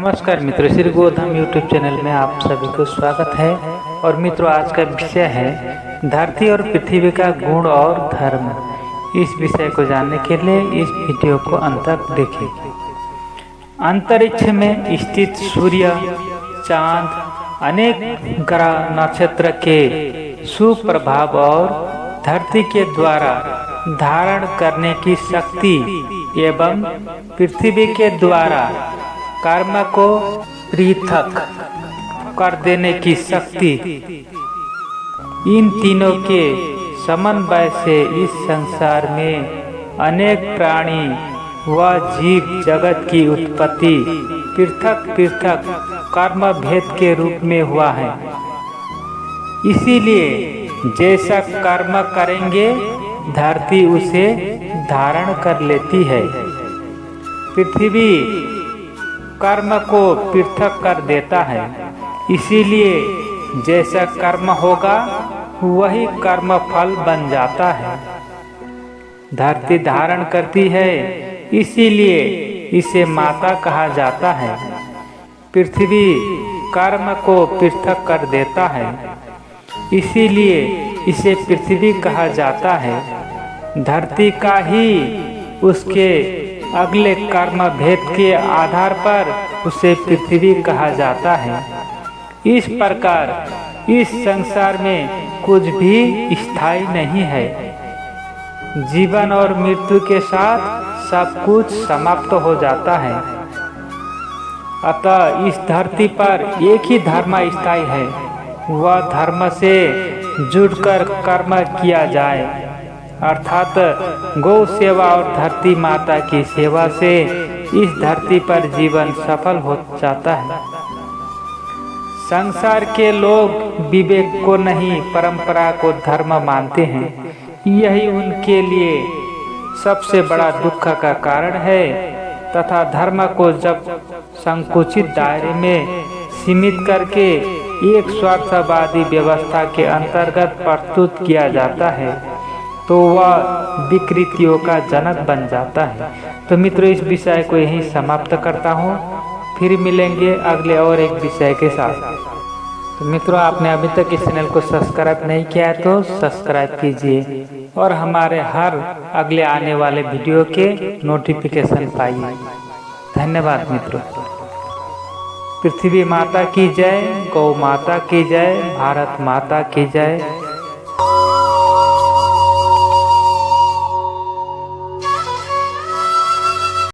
नमस्कार मित्रों, Shri Godham YouTube channel में आप सभी को स्वागत है। और मित्रों, आज का विषय है धरती और पृथ्वी का गुण और धर्म। इस विषय को जानने के लिए इस वीडियो को अंत तक देखें। अंतरिक्ष में स्थित सूर्य, चांद, अनेक ग्रह नक्षत्र के सुप्रभाव और धरती के द्वारा धारण करने की शक्ति एवं पृथ्वी के द्वारा कर्म को पृथक कर देने की शक्ति, इन तीनों के समन्वय से इस संसार में अनेक प्राणी व जीव जगत की उत्पत्ति पृथक पृथक कर्म भेद के रूप में हुआ है। इसीलिए जैसा कर्म करेंगे धरती उसे धारण कर लेती है। पृथ्वी कर्म को पृथक कर देता है, इसीलिए जैसा कर्म होगा वही कर्म फल बन जाता है। धरती धारण करती है, इसीलिए इसे माता कहा जाता है। पृथ्वी कर्म को पृथक कर देता है, इसीलिए इसे पृथ्वी कहा जाता है। धरती का ही उसके अगले कर्म भेद के आधार पर उसे पृथ्वी कहा जाता है। इस प्रकार इस संसार में कुछ भी स्थायी नहीं है। जीवन और मृत्यु के साथ सब कुछ समाप्त हो जाता है। अतः इस धरती पर एक ही धर्म स्थायी है, वह धर्म से जुड़कर कर्म किया जाए, अर्थात गौ सेवा और धरती माता की सेवा से इस धरती पर जीवन सफल हो जाता है। संसार के लोग विवेक को नहीं, परंपरा को धर्म मानते हैं। यही उनके लिए सबसे बड़ा दुख का कारण है तथा धर्म को जब संकुचित दायरे में सीमित करके एक स्वार्थवादी व्यवस्था के अंतर्गत प्रस्तुत किया जाता है तो वह विकृतियों का जनक बन जाता है। तो मित्रों, इस विषय को यहीं समाप्त करता हूँ। फिर मिलेंगे अगले और एक विषय के साथ। तो मित्रों, आपने अभी तक इस चैनल को सब्सक्राइब नहीं किया है तो सब्सक्राइब कीजिए और हमारे हर अगले आने वाले वीडियो के नोटिफिकेशन पाइए। धन्यवाद मित्रों। पृथ्वी माता की जय, गौ माता की जय, भारत माता की जय।